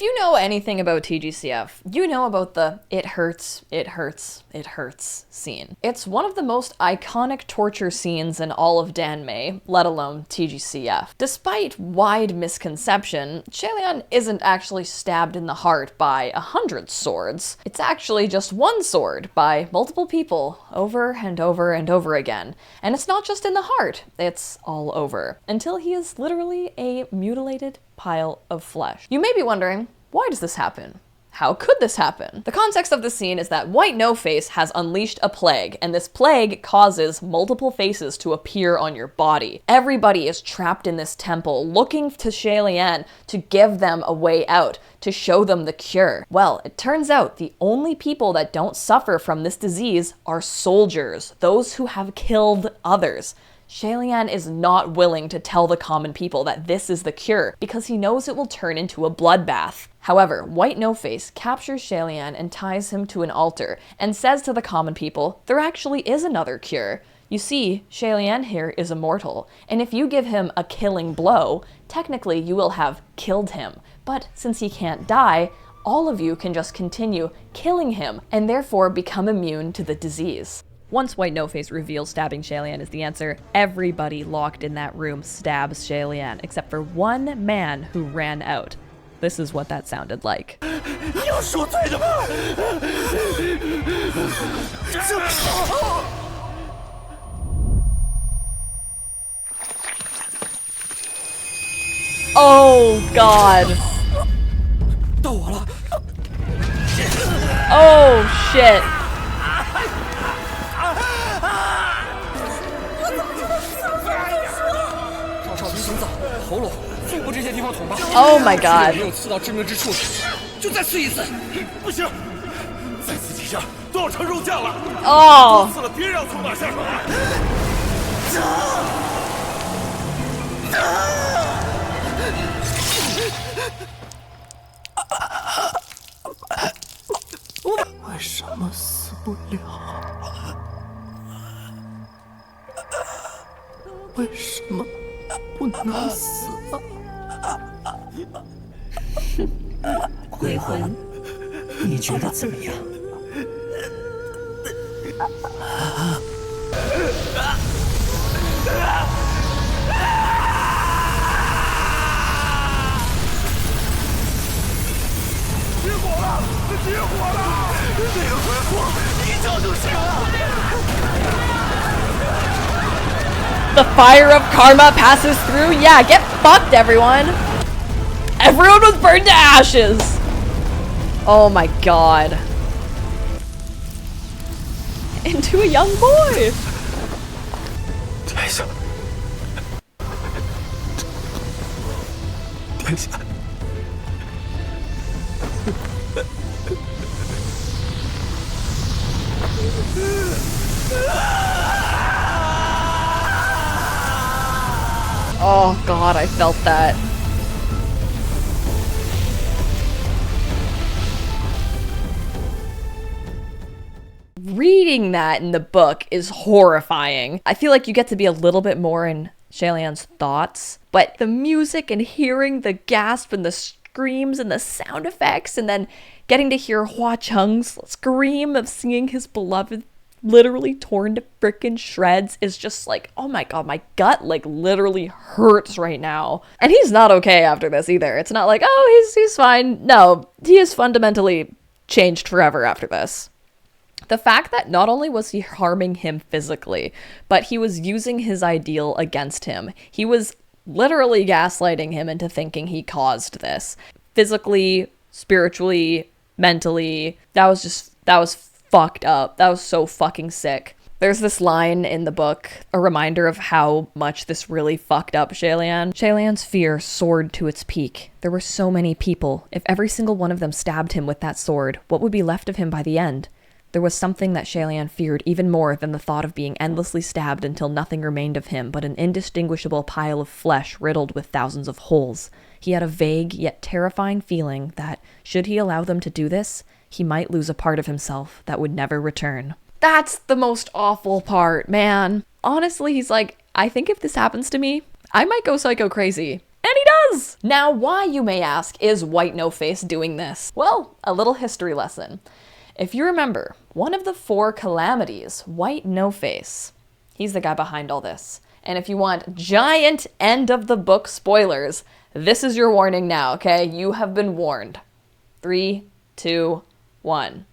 you know anything about TGCF, you know about the it hurts, it hurts, it hurts scene. It's one of the most iconic torture scenes in all of Danmei, let alone TGCF. Despite wide misconception, Shaelian isn't actually stabbed in the heart by 100 swords. It's actually just one sword by multiple people over and over and over again. And it's not just in the heart, it's all over. Until he is literally a mutilated pile of flesh. You may be wondering, why does this happen? How could this happen? The context of the scene is that White No-Face has unleashed a plague, and this plague causes multiple faces to appear on your body. Everybody is trapped in this temple, looking to Shaelian to give them a way out, to show them the cure. Well, it turns out the only people that don't suffer from this disease are soldiers, those who have killed others. Shaelian is not willing to tell the common people that this is the cure because he knows it will turn into a bloodbath. However, White No-Face captures Shaelian and ties him to an altar and says to the common people there actually is another cure. You see, Shaelian here is immortal, and if you give him a killing blow, technically you will have killed him. But since he can't die, all of you can just continue killing him and therefore become immune to the disease. Once White No-Face reveals stabbing Shaelian is the answer, everybody locked in that room stabs Shaelian, except for one man who ran out. This is what that sounded like. Oh God. Oh shit. Oh my God. Oh. 鬼魂，你觉得怎么样？起火了！起火了！这个鬼火一照就行了。The fire of karma passes through? Yeah, get fucked, everyone! Everyone was burned to ashes! Oh my God. Into a young boy! 天下，天下。 Oh God, I felt that. Reading that in the book is horrifying. I feel like you get to be a little bit more in Shaelian's thoughts, but the music and hearing the gasp and the screams and the sound effects and then getting to hear Hua Cheng's scream of seeing his beloved literally torn to frickin' shreds is just like, oh my God, my gut like literally hurts right now. And he's not okay after this either. It's not like, oh, he's fine. No, he is fundamentally changed forever after this. The fact that not only was he harming him physically, but he was using his ideal against him. He was literally gaslighting him into thinking he caused this. Physically, spiritually, mentally, that was fucked up. That was so fucking sick. There's this line in the book, a reminder of how much this really fucked up Shaelian. Shaelian's fear soared to its peak. There were so many people. If every single one of them stabbed him with that sword, what would be left of him by the end? There was something that Shaelian feared even more than the thought of being endlessly stabbed until nothing remained of him but an indistinguishable pile of flesh riddled with thousands of holes. He had a vague yet terrifying feeling that, should he allow them to do this, he might lose a part of himself that would never return. That's the most awful part, man. Honestly, he's like, I think if this happens to me, I might go psycho crazy. And he does! Now, why, you may ask, is White No-Face doing this? Well, a little history lesson. If you remember, one of the 4 calamities, White No-Face, he's the guy behind all this. And if you want giant end of the book spoilers, this is your warning now, okay? You have been warned. 3, 2, 1.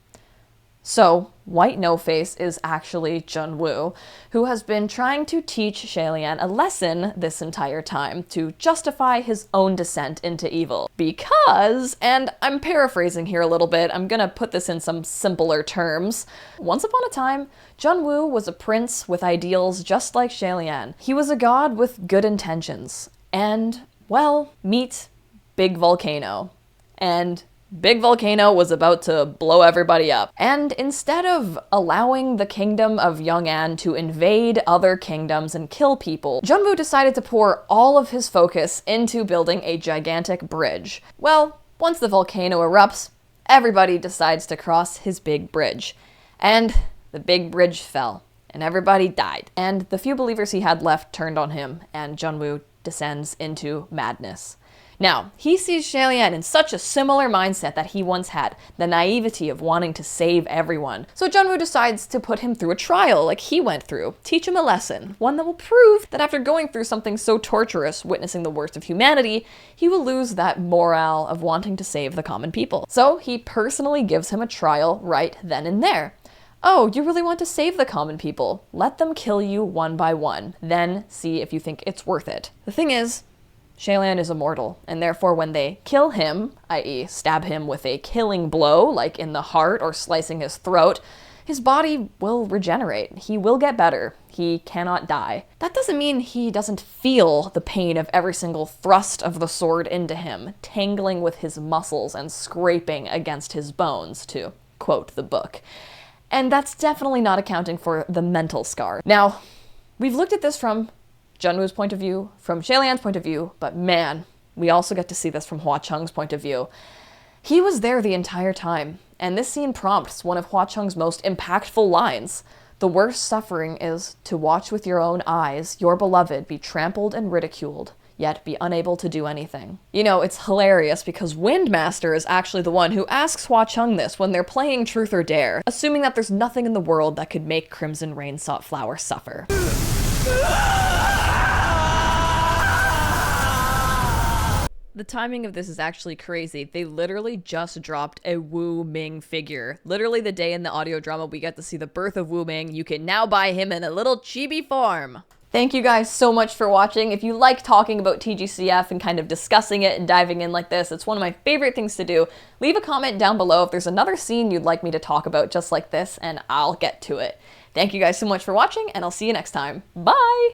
So, White No-Face is actually Junwoo, who has been trying to teach Shaelian a lesson this entire time to justify his own descent into evil. Because, and I'm paraphrasing here a little bit, I'm gonna put this in some simpler terms. Once upon a time, Junwoo was a prince with ideals just like Shaelian. He was a god with good intentions. And, well, meet Big Volcano. And Big Volcano was about to blow everybody up. And instead of allowing the kingdom of Yong'an to invade other kingdoms and kill people, Junwoo decided to pour all of his focus into building a gigantic bridge. Well, once the volcano erupts, everybody decides to cross his big bridge. And the big bridge fell, and everybody died. And the few believers he had left turned on him, and Junwoo descends into madness. Now, he sees Shaelian in such a similar mindset that he once had, the naivety of wanting to save everyone. So Junwoo decides to put him through a trial like he went through, teach him a lesson, one that will prove that after going through something so torturous, witnessing the worst of humanity, he will lose that morale of wanting to save the common people. So he personally gives him a trial right then and there. Oh, you really want to save the common people? Let them kill you one by one, then see if you think it's worth it. The thing is, Shaelian is immortal, and therefore when they kill him, i.e. stab him with a killing blow, like in the heart or slicing his throat, his body will regenerate. He will get better. He cannot die. That doesn't mean he doesn't feel the pain of every single thrust of the sword into him, tangling with his muscles and scraping against his bones, to quote the book. And that's definitely not accounting for the mental scar. Now, we've looked at this from Junwoo's point of view, from Shaelian's point of view, but man, we also get to see this from Hua Cheng's point of view. He was there the entire time, and this scene prompts one of Hua Cheng's most impactful lines. The worst suffering is to watch with your own eyes your beloved be trampled and ridiculed, yet be unable to do anything. You know, it's hilarious because Windmaster is actually the one who asks Hua Cheng this when they're playing Truth or Dare, assuming that there's nothing in the world that could make Crimson Rain Sought Flower suffer. The timing of this is actually crazy. They literally just dropped a Wu Ming figure. Literally the day in the audio drama we get to see the birth of Wu Ming, you can now buy him in a little chibi form. Thank you guys so much for watching. If you like talking about TGCF and kind of discussing it and diving in like this, it's one of my favorite things to do. Leave a comment down below if there's another scene you'd like me to talk about just like this, and I'll get to it. Thank you guys so much for watching, and I'll see you next time. Bye!